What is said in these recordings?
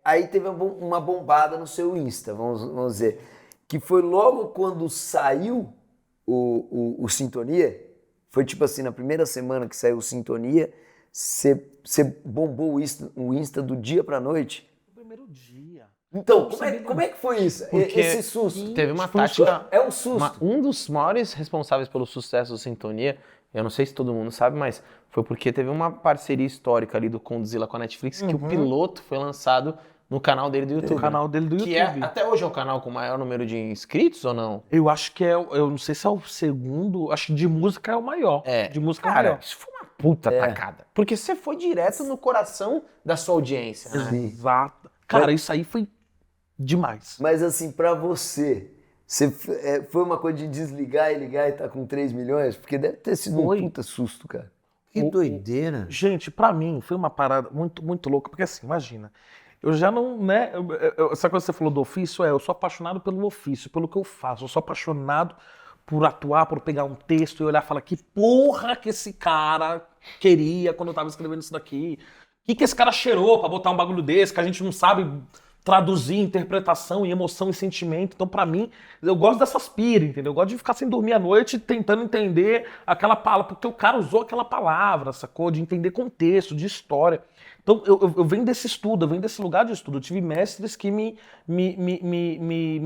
aí teve uma bombada no seu Insta, vamos dizer, que foi logo quando saiu o Sintonia, foi tipo assim, na primeira semana que saiu o Sintonia, você bombou o Insta do dia pra noite? No primeiro dia. Então, como é que foi isso? Porque Esse susto? teve uma tática... É um susto. Um dos maiores responsáveis pelo sucesso do Sintonia, eu não sei se todo mundo sabe, mas foi porque teve uma parceria histórica ali do Condzilla com a Netflix, que o piloto foi lançado no canal dele do YouTube. No canal dele do Que YouTube. até hoje é o canal com o maior número de inscritos ou não? Eu acho que eu não sei se é o segundo, acho que de música é o maior. De música cara, é o maior. isso foi uma puta tacada. Porque você foi direto no coração da sua audiência, né? Exato. Cara, isso aí foi demais. Mas assim, pra você foi uma coisa de desligar e ligar e tá com 3 milhões? Porque deve ter sido um puta susto, cara. Que doideira. Gente, pra mim foi uma parada muito, muito louca, porque assim, imagina, eu já não, né, essa coisa que você falou do ofício, eu sou apaixonado pelo ofício, pelo que eu faço, eu sou apaixonado por atuar, por pegar um texto e olhar e falar que porra que esse cara queria quando eu tava escrevendo isso daqui, o que esse cara cheirou pra botar um bagulho desse, que a gente não sabe traduzir interpretação e emoção e sentimento. Então, pra mim, eu gosto dessas piras, entendeu? Eu gosto de ficar sem dormir à noite tentando entender aquela palavra, porque o cara usou aquela palavra, sacou? De entender contexto, de história. Então, eu venho desse estudo, eu venho desse lugar de estudo. Eu tive mestres que me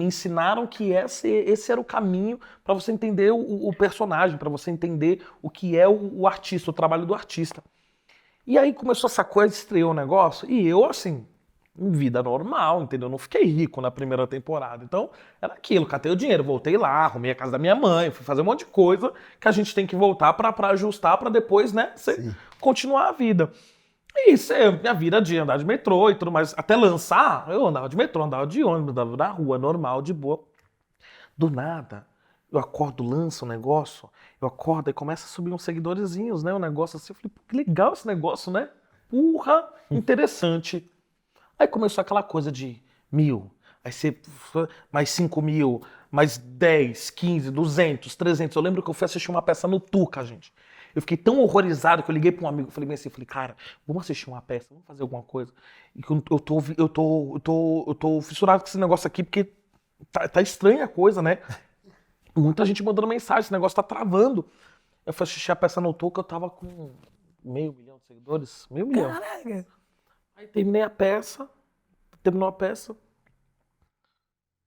ensinaram que esse era o caminho para você entender o personagem, para você entender o que é o artista, o trabalho do artista. E aí começou essa coisa, estreou o negócio, e eu, assim, em vida normal, entendeu? Eu não fiquei rico na primeira temporada. Então, era aquilo, catei o dinheiro, voltei lá, arrumei a casa da minha mãe, fui fazer um monte de coisa que a gente tem que voltar pra ajustar, pra depois, né, continuar a vida. E isso, minha vida de andar de metrô e tudo mais. Até lançar, eu andava de metrô, andava de ônibus, andava na rua, normal, de boa. Do nada, eu acordo, lanço um negócio, eu acordo e começa a subir uns seguidorzinhos, né? Um negócio assim, eu falei, pô, que legal esse negócio, né? Porra, interessante. Aí começou aquela coisa de 1.000, aí você, mais 5.000, mais 10, 15, 200, 300. Eu lembro que eu fui assistir uma peça no Tuca, gente. Eu fiquei tão horrorizado que eu liguei para um amigo, falei bem assim, cara, vamos assistir uma peça, vamos fazer alguma coisa. E eu tô fissurado com esse negócio aqui, porque tá estranha a coisa, né? Muita gente mandando mensagem, esse negócio tá travando. Eu fui assistir a peça no Tuca, eu tava com 500 mil de seguidores, 1 milhão. Caraca! Aí terminou a peça.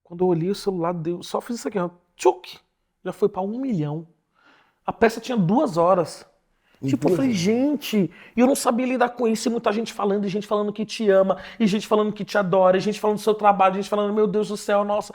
Quando eu olhei o celular, só fiz isso aqui, ó, tchuc, já foi pra 1 milhão. A peça tinha 2 horas. Tipo, eu falei, gente, e eu não sabia lidar com isso, e muita gente falando, e gente falando que te ama, e gente falando que te adora, e gente falando do seu trabalho, e gente falando, meu Deus do céu, nossa.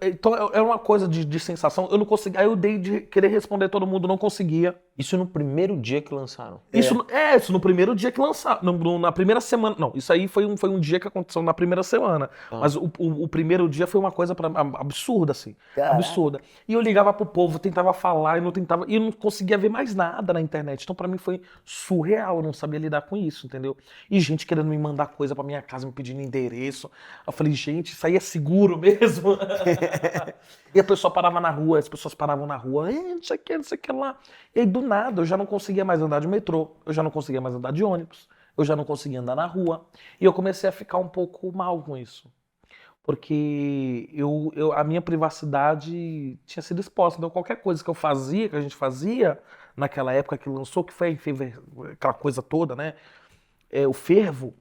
Então, era uma coisa de sensação, eu não conseguia, aí eu dei de querer responder todo mundo, não conseguia. Isso no primeiro dia que lançaram? Isso no primeiro dia que lançaram, na primeira semana, não, isso aí foi um dia que aconteceu na primeira semana, mas o primeiro dia foi uma coisa absurda, assim, absurda. E eu ligava pro povo, tentava falar, e eu não conseguia ver mais nada na internet. Então, pra mim, foi surreal. Eu não sabia lidar com isso, entendeu? E gente querendo me mandar coisa pra minha casa, me pedindo endereço. Eu falei, gente, isso aí é seguro mesmo? E a pessoa parava na rua, as pessoas paravam na rua, não sei o que lá. E aí, do nada, eu já não conseguia mais andar de metrô, eu já não conseguia mais andar de ônibus, eu já não conseguia andar na rua. E eu comecei a ficar um pouco mal com isso. Porque a minha privacidade tinha sido exposta. Então, qualquer coisa que eu fazia, que a gente fazia, naquela época que lançou, que foi aquela coisa toda, né? O fervo,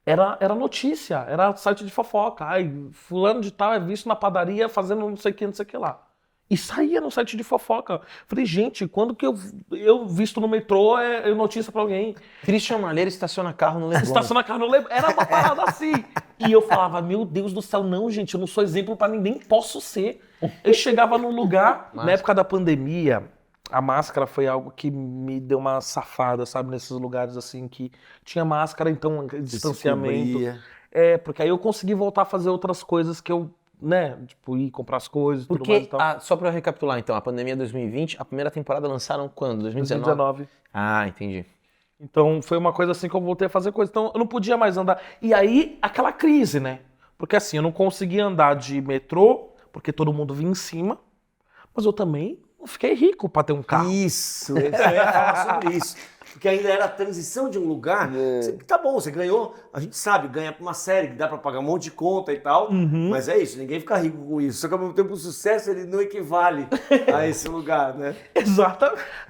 era notícia, era site de fofoca. Ai, fulano de tal é visto na padaria fazendo não sei o que lá. E saía no site de fofoca. Falei, gente, quando que eu visto no metrô é notícia pra alguém? Christian Marleiro estaciona carro no Leblon. Estaciona carro no Leblon. Era uma parada assim. E eu falava, meu Deus do céu, não, gente, eu não sou exemplo pra ninguém, posso ser. Eu chegava num lugar, na época da pandemia, a máscara foi algo que me deu uma safada, sabe? Nesses lugares assim que tinha máscara, então distanciamento. Porque aí eu consegui voltar a fazer outras coisas que eu, né? Tipo, ir comprar as coisas, tudo mais e tal. Só pra eu recapitular, então, a pandemia 2020, a primeira temporada lançaram quando? 2019? Ah, entendi. Então foi uma coisa assim que eu voltei a fazer coisa. Então eu não podia mais andar. E aí, aquela crise, né? Porque assim, eu não conseguia andar de metrô, porque todo mundo vinha em cima, mas eu também não fiquei rico pra ter um carro. Isso, eu ia falar sobre isso. Porque ainda era a transição de um lugar. Tá bom, você ganhou, a gente sabe, ganha pra uma série, que dá pra pagar um monte de conta e tal. Mas é isso, ninguém fica rico com isso. Só que ao mesmo tempo o sucesso ele não equivale a esse lugar, né? Exato.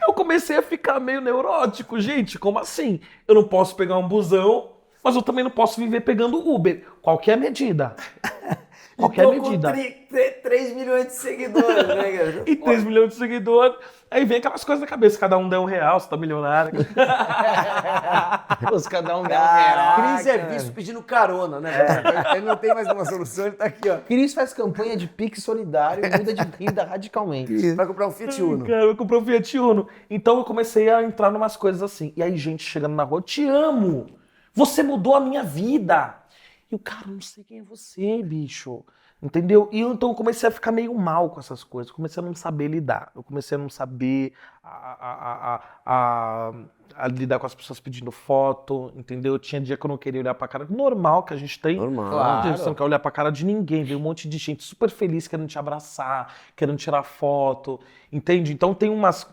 Eu comecei a ficar meio neurótico. Gente, como assim? Eu não posso pegar um busão, mas eu também não posso viver pegando Uber. Qual que é a medida? Qualquer medida. Com 3 milhões de seguidores, né, cara? E 3 milhões de seguidores. Aí vem aquelas coisas na cabeça. Cada um der R$1, você tá milionário. Cada um der R$1. Cris é visto pedindo carona, né? Ele não tem mais uma solução, ele tá aqui, ó. Cris faz campanha de Pix solidário e muda de vida radicalmente. Vai comprar um Fiat Uno. Cara, eu comprei um Fiat Uno. Então eu comecei a entrar numas coisas assim. E aí, gente chegando na rua, te amo. Você mudou a minha vida. E o cara, não sei quem é você, bicho. Entendeu? E então eu comecei a ficar meio mal com essas coisas. Eu comecei a não saber lidar. Eu comecei a não saber a lidar com as pessoas pedindo foto, entendeu? Tinha dia que eu não queria olhar pra cara. Normal que a gente tem. Normal. Claro. Você não quer olhar pra cara de ninguém. Veio um monte de gente super feliz querendo te abraçar, querendo tirar foto, entende? Então tem umas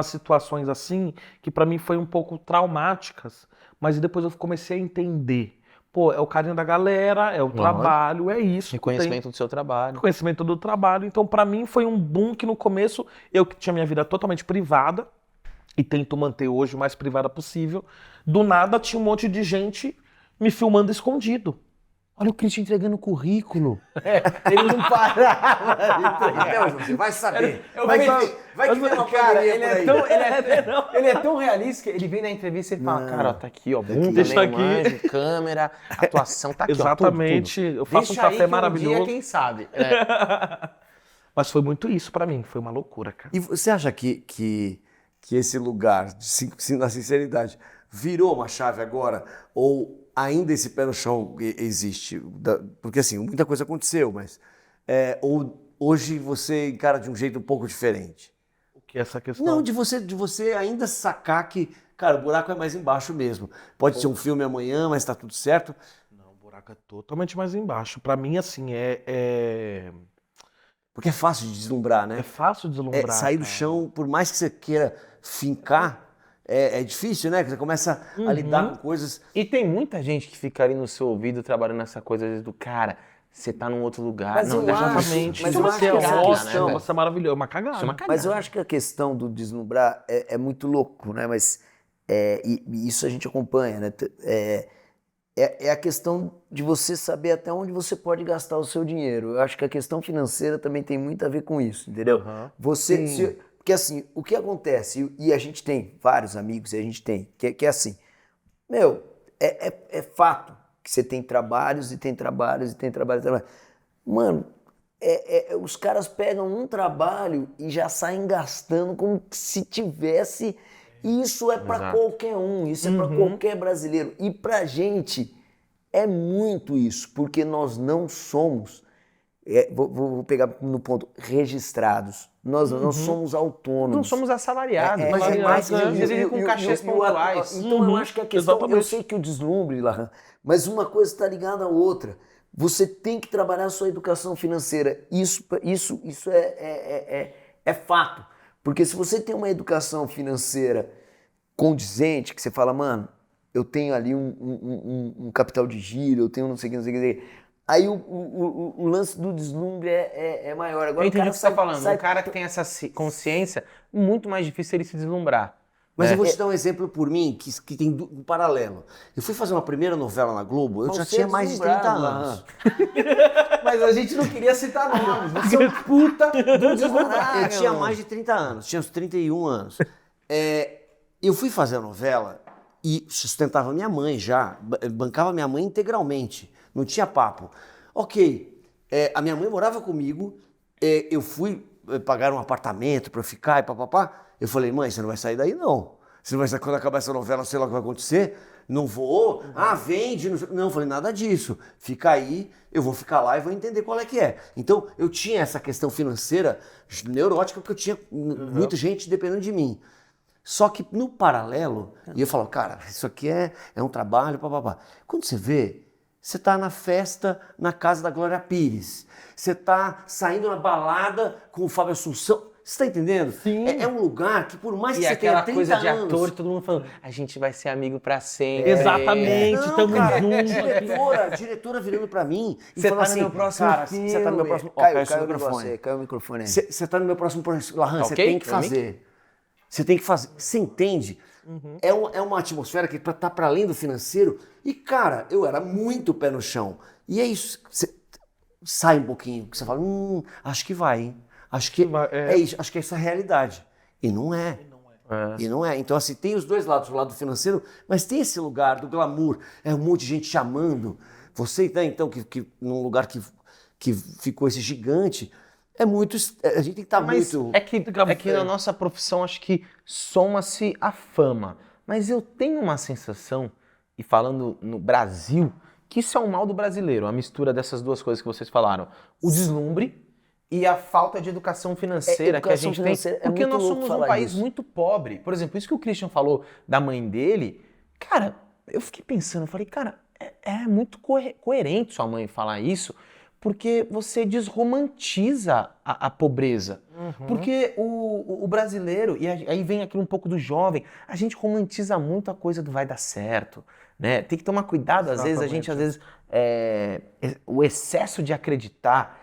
situações assim que pra mim foi um pouco traumáticas, mas depois eu comecei a entender. Pô, é o carinho da galera, é o trabalho, é isso. Reconhecimento do seu trabalho. Reconhecimento do trabalho. Então, pra mim, foi um boom que no começo, eu que tinha minha vida totalmente privada, e tento manter hoje o mais privada possível, do nada tinha um monte de gente me filmando escondido. Olha o Cris entregando currículo. Ele não parava. Então, você vai saber. Vai que vem uma cara, pandemia ele é tão realista que ele vem na entrevista e fala, cara, ó, tá aqui, ó, bunda, Deixa meio aqui. manjo, câmera, atuação, tá aqui, Exatamente. ó, tudo. Eu faço Deixa um café aí que maravilhoso. Um dia, quem sabe. É. Mas foi muito isso pra mim, foi uma loucura, cara. E você acha que esse lugar, na sinceridade, virou uma chave agora? Ou ainda esse pé no chão existe? Porque assim, muita coisa aconteceu, mas ou hoje você encara de um jeito um pouco diferente? O que é essa questão? Não, de você ainda sacar que, cara, o buraco é mais embaixo mesmo. Pode ser um filme amanhã, mas tá tudo certo. Não, o buraco é totalmente mais embaixo. Pra mim, assim, Porque é fácil de deslumbrar, né? é fácil deslumbrar. Sair do cara. chão, por mais que você queira fincar, é difícil, né? Que você começa a lidar com coisas. E tem muita gente que fica ali no seu ouvido trabalhando nessa coisa, às vezes, do cara, você tá num outro lugar. Mas eu deixa acho- Exatamente. mas Isso eu é acho que uma essa ótimo, questão- você é maravilhoso. É uma cagada. Isso é uma cagada. Mas eu acho que a questão do deslumbrar é muito louco, né? Mas e isso a gente acompanha, né? É a questão de você saber até onde você pode gastar o seu dinheiro. Eu acho que a questão financeira também tem muito a ver com isso, entendeu? Aham. Porque assim, o que acontece, e a gente tem vários amigos, e a gente tem, que é assim, meu, é fato que você tem trabalhos e tem trabalhos e tem trabalhos e trabalhos. Mano, os caras pegam um trabalho e já saem gastando como se tivesse. Isso é para Exato. qualquer um, isso é para qualquer brasileiro. E pra gente é muito isso, porque nós não somos, vou pegar no ponto, registrados. Nós não somos autônomos. Não somos assalariados. mas é mais que- Às vezes com cachês pontuais. Então eu acho que a questão, eu Exatamente. sei que o deslumbre, Lahan, mas uma coisa está ligada à outra. Você tem que trabalhar a sua educação financeira. Isso é fato. Porque se você tem uma educação financeira condizente, que você fala, mano, eu tenho ali um capital de giro, eu tenho não sei o que, não sei o que. Aí o lance do deslumbre é maior. Agora Eu entendi o cara que você tá falando. O cara que tem essa consciência, muito mais difícil ele se deslumbrar. Mas eu vou te dar um exemplo por mim, que tem um paralelo. Eu fui fazer uma primeira novela na Globo, eu já Você tinha é mais de 30 deslumbrado, anos. Mas a gente não queria citar nomes. Você é um puta do deslumbrado. Eu tinha mais de 30 anos, tinha uns 31 anos. Eu fui fazer a novela e sustentava minha mãe já, bancava minha mãe integralmente, não tinha papo. Ok, a minha mãe morava comigo, eu fui pagar um apartamento para eu ficar e papapá. Eu falei, mãe, você não vai sair daí não. Você não vai sair quando acabar essa novela, sei lá o que vai acontecer. Não vou, vende. Não, eu falei, nada disso. Fica aí, eu vou ficar lá e vou entender qual é que é. Então, eu tinha essa questão financeira neurótica, porque eu tinha muita gente dependendo de mim. Só que no paralelo, e eu falo, cara, isso aqui é um trabalho, papapá. Quando você vê, você tá na festa na casa da Glória Pires. Você tá saindo na balada com o Fábio Assunção. Você tá entendendo? Sim. É um lugar que por mais que E você tenha aquela 30 coisa de anos... ator, todo mundo falando, a gente vai ser amigo pra sempre. Exatamente, Não, tamo cara, junto. diretora virando pra mim e Você falando tá no assim, meu próximo cara, filme. você tá no meu próximo... Ó, Caiu caiu o o microfone. Caiu o microfone aí. Você tá no meu próximo projeto. Lahan, Tá você ok? tem que Pra mim? fazer. Você tem que fazer. Você entende? É uma atmosfera que tá para além do financeiro. E, cara, eu era muito pé no chão. E é isso. Você sai um pouquinho, que você fala, acho que vai, hein? Acho que é isso, acho que é essa a realidade. E não é. E não é. Então, assim, tem os dois lados, o lado financeiro, mas tem esse lugar do glamour. É um monte de gente chamando. Você, né, então, que num lugar que ficou esse gigante, é muito. A gente tem que estar Mas muito. é que na nossa profissão acho que soma-se a fama. Mas eu tenho uma sensação, e falando no Brasil, que isso é um mal do brasileiro, a mistura dessas duas coisas que vocês falaram. O deslumbre e a falta de educação financeira que a educação gente financeira tem. é Porque muito nós louco somos um falar país disso. muito pobre. Por exemplo, isso que o Christian falou da mãe dele, cara, eu fiquei pensando, eu falei, cara, é muito coerente sua mãe falar isso, porque você desromantiza a pobreza. Porque o brasileiro, e aí vem aquilo um pouco do jovem, a gente romantiza muito a coisa do vai dar certo, né? Tem que tomar cuidado, às vezes, o excesso de acreditar,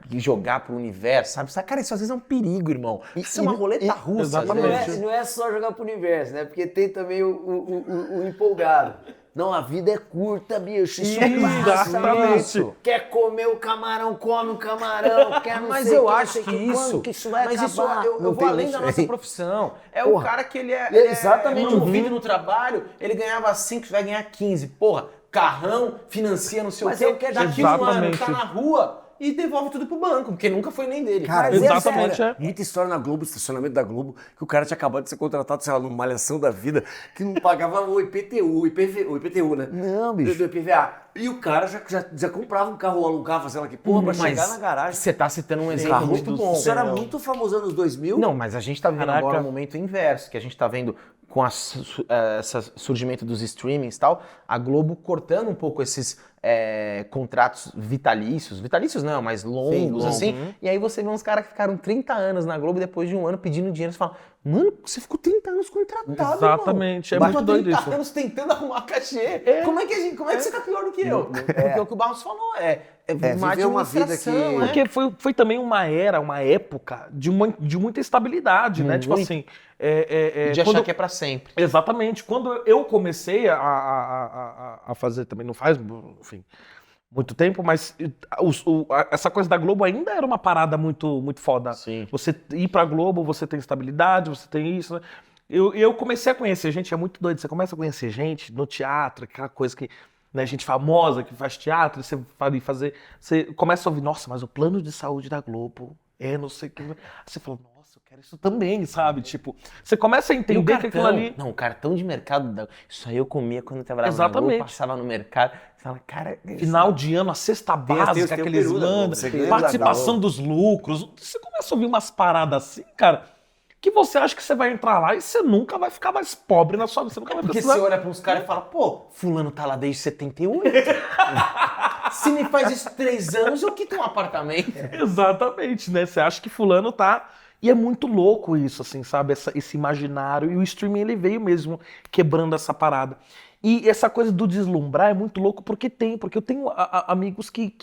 que jogar pro universo, sabe? Cara, isso às vezes é um perigo, irmão. Isso é uma roleta russa, às exatamente. vezes. Não é só jogar pro universo, né? Porque tem também o empolgado. Não, a vida é curta, bicho. Isso passa, Exatamente. isso. Quer comer o camarão, come o camarão. Quer não Mas sei eu o que, acho não sei que o que, isso, quando que isso vai mas acabar. isso eu Não vou tem além da isso nossa aí. profissão. É Porra. o cara que ele é Exatamente. promovido no trabalho, ele ganhava 5, vai ganhar 15. Porra, carrão, financia não sei Mas o é quê. o que a Daqui gente- um ano Exatamente. tá na rua e devolve tudo pro banco, porque nunca foi nem dele. Cara, Mas exatamente, essa- é. Muita história na Globo, estacionamento da Globo, que o cara tinha acabado de ser contratado, sei lá, numa malhação da vida, que não pagava o IPTU, o IPTU, né? Não, bicho. Do IPVA. E o cara já comprava um carro, alugava, sei lá que porra, pra chegar na garagem. Você tá citando um exemplo Carro muito bom. Isso era muito famoso nos anos 2000. Não, mas a gente tá vivendo Caraca. agora um momento inverso, que a gente tá vendo com esse surgimento dos streamings e tal, a Globo cortando um pouco esses contratos vitalícios não, mas longos, assim, e aí você vê uns caras que ficaram 30 anos na Globo e depois de um ano pedindo dinheiro, você fala, mano, você ficou 30 anos contratado, Exatamente, irmão. é Eu tô muito doido 30 isso. anos tentando arrumar cachê. Como é que você tá pior do que eu? Porque o que o Barros falou uma viver uma vida administração, que- né? Porque foi também uma época de muita estabilidade, né? Tipo Muito. assim. E de achar que é pra sempre. Exatamente. Quando eu comecei a fazer, também não faz, enfim, muito tempo, mas essa coisa da Globo ainda era uma parada muito, muito foda. Sim. Você ir pra Globo, você tem estabilidade, você tem isso, né? Eu comecei a conhecer gente, é muito doido. Você começa a conhecer gente no teatro, aquela coisa que, né, gente famosa que faz teatro, e você vai fazer. Você começa a ouvir, nossa, mas o plano de saúde da Globo é não sei o que. Aí você fala, nossa, eu quero isso também, sabe? Tipo, você começa a E o entender que aquilo cartão? ali. Não, o cartão de mercado, isso aí eu comia quando eu trabalhava na Exatamente. Globo, passava no mercado. Você fala, cara... Final de ano, a cesta tem básica o que eles peru da Globo, mandam, você ganha participação da dos lucros. Você começa a ouvir umas paradas assim, cara, que você acha que você vai entrar lá e você nunca vai ficar mais pobre na sua vida. Você nunca vai Porque precisar. você olha para uns caras e fala, pô, fulano tá lá desde 78. Se me faz isso 3 anos, eu quito um apartamento. Exatamente, né? Você acha que fulano tá... E é muito louco isso, assim, sabe? Esse imaginário. E o streaming, ele veio mesmo quebrando essa parada. E essa coisa do deslumbrar é muito louco porque eu tenho amigos que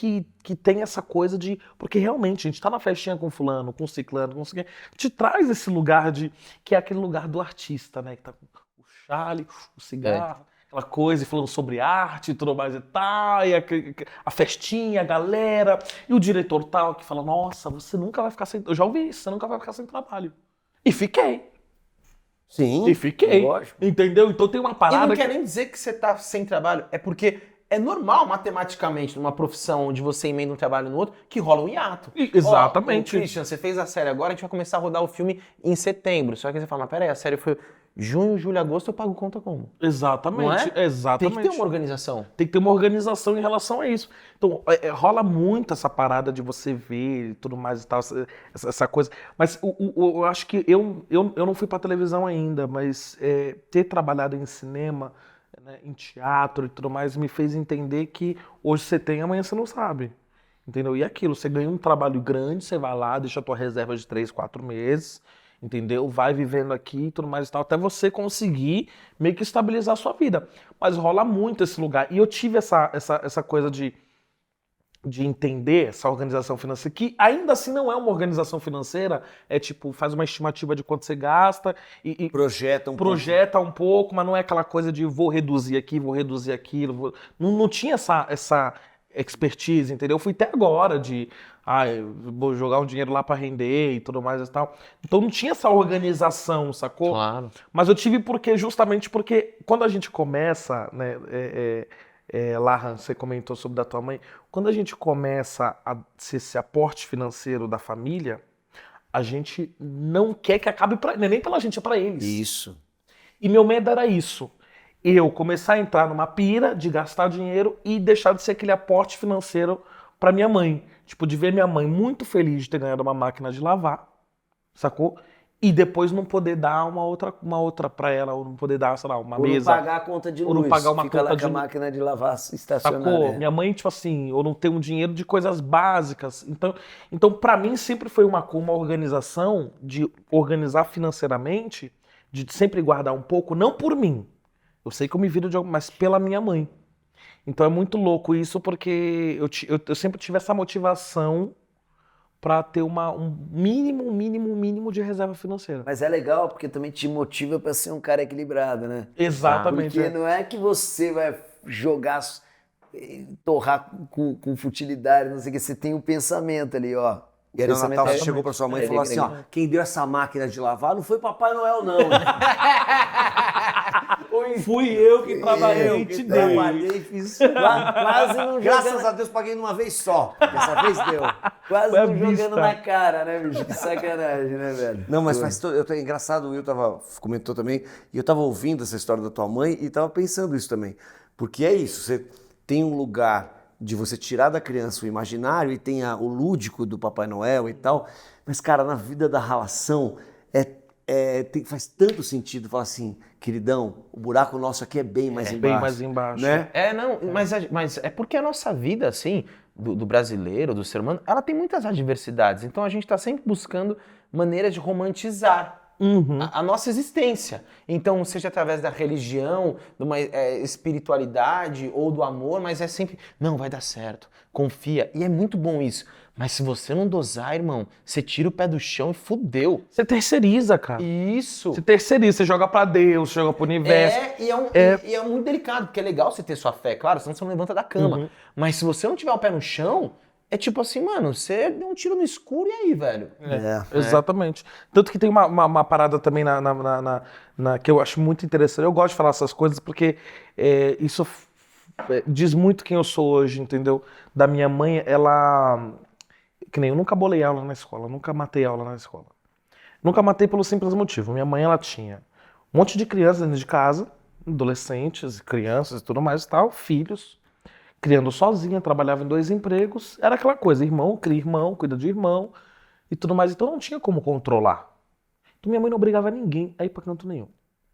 tem essa coisa de... Porque realmente, a gente tá na festinha com fulano, com ciclano, com ciclano, te traz esse lugar de... Que é aquele lugar do artista, né? Que tá com o chale, o cigarro, aquela coisa, e falando sobre arte e tudo mais e tal, e a festinha, a galera, e o diretor tal, que fala, nossa, você nunca vai ficar sem... Eu já ouvi isso, você nunca vai ficar sem trabalho. E fiquei. Sim. E fiquei. lógico. Entendeu? Então tem uma E parada não quer nem dizer que você tá sem trabalho, é porque é normal matematicamente numa profissão onde você emenda um trabalho no outro que rola um hiato. Exatamente. Ó, Christian, você fez a série agora, a gente vai começar a rodar o filme em setembro. Só que você fala, mas peraí, a série foi junho, julho, agosto, eu pago conta como? Exatamente. Não é? Exatamente. Tem que ter uma organização. Tem que ter uma organização em relação a isso. Então, rola muito essa parada de você ver e tudo mais e tal, essa coisa. Mas eu acho que eu não fui pra televisão ainda, mas ter trabalhado em cinema, né, em teatro e tudo mais, me fez entender que hoje você tem, amanhã você não sabe. entendeu? E aquilo, você ganha um trabalho grande, você vai lá, deixa a tua reserva de 3, 4 meses, entendeu? Vai vivendo aqui e tudo mais e tal, até você conseguir meio que estabilizar a sua vida. Mas rola muito esse lugar. E eu tive essa coisa de entender essa organização financeira, que ainda assim não é uma organização financeira, é tipo, faz uma estimativa de quanto você gasta e projeta um pouco, mas não é aquela coisa de vou reduzir aqui, vou reduzir aquilo. Não tinha essa expertise, entendeu? Eu fui até agora vou jogar um dinheiro lá para render e tudo mais e tal. Então não tinha essa organização, sacou? Claro. Mas eu tive justamente porque quando a gente começa, né, Lahan, você comentou sobre da tua mãe, quando a gente começa a ser esse aporte financeiro da família, a gente não quer que acabe não é nem pela gente, é pra eles. Isso. E meu medo era isso. Eu começar a entrar numa pira de gastar dinheiro e deixar de ser aquele aporte financeiro pra minha mãe. Tipo, de ver minha mãe muito feliz de ter ganhado uma máquina de lavar, sacou? E depois não poder dar uma outra pra ela, ou não poder dar, sei lá, uma Ou mesa. não pagar a conta de luz. Ou não pagar uma Fica conta lá de com a luz. máquina de lavar estacionada. Sacou? Minha mãe, tipo assim, ou não ter um dinheiro de coisas básicas. Então para mim sempre foi uma organização de organizar financeiramente, de sempre guardar um pouco, não por mim. Eu sei que eu me viro mas pela minha mãe. Então é muito louco isso, porque eu sempre tive essa motivação para ter um mínimo de reserva financeira. Mas é legal porque também te motiva para ser um cara equilibrado, né? Exatamente. Porque não é que você vai jogar, torrar com futilidade, não sei o que, você tem um pensamento ali, ó. E aí no Natal você chegou pra sua mãe e falou assim, ó, quem deu essa máquina de lavar não foi Papai Noel, não. Fui eu que trabalhei e te dei. Trabalhei, fiz quase não Graças jogando, a Deus paguei numa vez só. Dessa vez deu. quase Foi à não jogando vista. na cara, né, bicho? Que sacanagem, né, velho? Não, mas é engraçado, o Will comentou também, e eu tava ouvindo essa história da tua mãe e tava pensando isso também. Porque é isso, você tem um lugar de você tirar da criança o imaginário e tem o lúdico do Papai Noel e tal, mas, cara, na vida da relação faz tanto sentido falar assim, queridão, o buraco nosso aqui é bem mais embaixo. Bem mais embaixo. Né? Mas é porque a nossa vida, assim, do brasileiro, do ser humano, ela tem muitas adversidades. Então a gente está sempre buscando maneiras de romantizar a nossa existência. Então, seja através da religião, de uma espiritualidade ou do amor, mas é sempre, não, vai dar certo, confia. E é muito bom isso. Mas se você não dosar, irmão, você tira o pé do chão e fudeu. Você terceiriza, cara. Isso. Você terceiriza, você joga pra Deus, joga pro universo. E é muito delicado, porque é legal você ter sua fé, claro, senão você não levanta da cama. Mas se você não tiver o pé no chão, é tipo assim, mano, você deu um tiro no escuro e aí, velho? Exatamente. Tanto que tem uma parada também que eu acho muito interessante. Eu gosto de falar essas coisas porque isso diz muito quem eu sou hoje, entendeu? Da minha mãe, ela... Que nem eu nunca bolei aula na escola, nunca matei aula na escola. Nunca matei pelo simples motivo. Minha mãe, ela tinha um monte de crianças dentro de casa, adolescentes, crianças e tudo mais e tal, filhos, criando sozinha, trabalhava em 2 empregos, era aquela coisa, irmão cria irmão, cuida de irmão e tudo mais, então não tinha como controlar. Então minha mãe não obrigava ninguém a ir pra canto nenhum.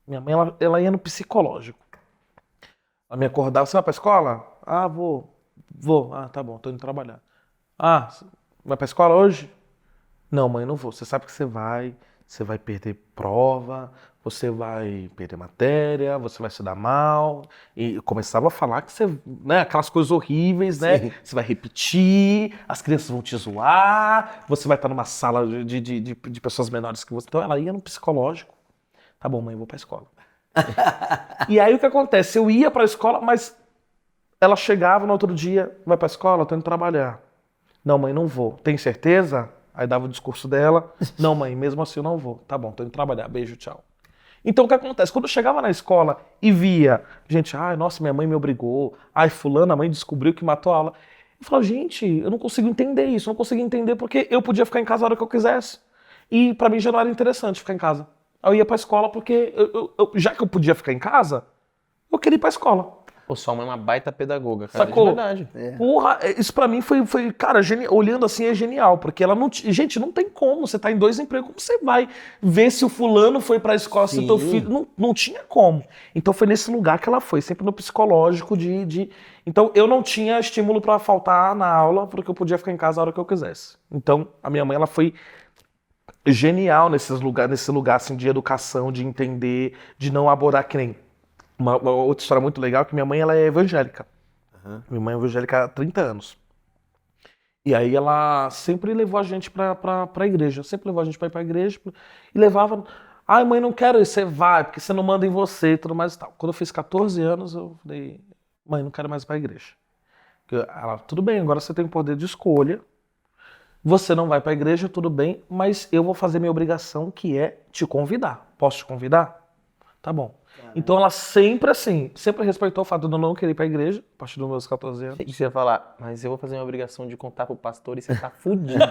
Minha mãe, ela ia no psicológico. Ela me acordava, você vai pra escola? Ah, vou. Ah, tá bom, tô indo trabalhar. Ah, vai pra escola hoje? Não, mãe, não vou. Você sabe que você vai perder prova, você vai perder matéria, você vai se dar mal. E eu começava a falar que você, né, aquelas coisas horríveis, né? Sim. Você vai repetir, as crianças vão te zoar, você vai estar numa sala de pessoas menores que você. Então ela ia no psicológico. Tá bom, mãe, eu vou pra escola. E aí o que acontece? Eu ia pra escola, mas ela chegava no outro dia, vai pra escola, tô indo trabalhar. Não, mãe, não vou. Tem certeza? Aí dava o discurso dela. Não, mãe, mesmo assim eu não vou. Tá bom, tô indo trabalhar. Beijo, tchau. Então o que acontece? Quando eu chegava na escola e via, gente, ai, nossa, minha mãe me obrigou. Ai, fulana, a mãe descobriu que matou a aula. Eu falava, gente, eu não consigo entender isso. Eu não consigo entender porque eu podia ficar em casa a hora que eu quisesse. E pra mim já não era interessante ficar em casa. Eu ia pra escola porque, já que eu podia ficar em casa, eu queria ir pra escola. Pô, sua mãe é uma baita pedagoga, cara. Sacou? De verdade. Porra, isso pra mim foi cara, olhando assim é genial, porque ela não, gente, não tem como, você tá em 2 empregos, como você vai ver se o fulano foi pra escola, se o teu filho, não tinha como. Então foi nesse lugar que ela foi, sempre no psicológico então eu não tinha estímulo pra faltar na aula, porque eu podia ficar em casa a hora que eu quisesse. Então a minha mãe, ela foi genial nesse lugar assim, de educação, de entender, de não abordar que nem uma outra história muito legal é que minha mãe ela é evangélica. Minha mãe é evangélica há 30 anos. E aí ela sempre levou a gente pra igreja. Sempre levou a gente pra ir pra igreja. E levava... Ai, mãe, não quero ir. Você vai, porque você não manda em você e tudo mais e tal. Quando eu fiz 14 anos, eu falei... Mãe, não quero mais ir pra igreja. Ela, tudo bem, agora você tem o poder de escolha. Você não vai pra igreja, tudo bem. Mas eu vou fazer minha obrigação, que é te convidar. Posso te convidar? Tá bom. Então ela sempre respeitou o fato de eu não querer ir pra igreja, a partir dos meus 14 anos. E você ia falar, mas eu vou fazer uma obrigação de contar pro pastor e você tá fudido.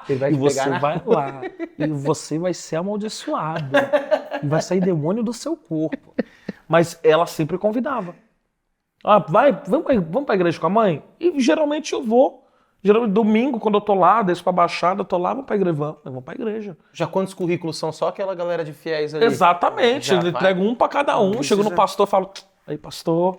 Ele vai E te você pegar vai lá, e você vai ser amaldiçoado, e vai sair demônio do seu corpo. Mas ela sempre convidava. Ah, vamos pra igreja com a mãe? E geralmente eu vou. Geralmente domingo, quando eu tô lá, desço pra Baixada, eu tô lá, vamos pra igreja. Vamos pra igreja. Já quantos currículos são? Só aquela galera de fiéis ali? Exatamente, Já eu vai. entrego um pra cada um, chego no pastor e falo, aí pastor...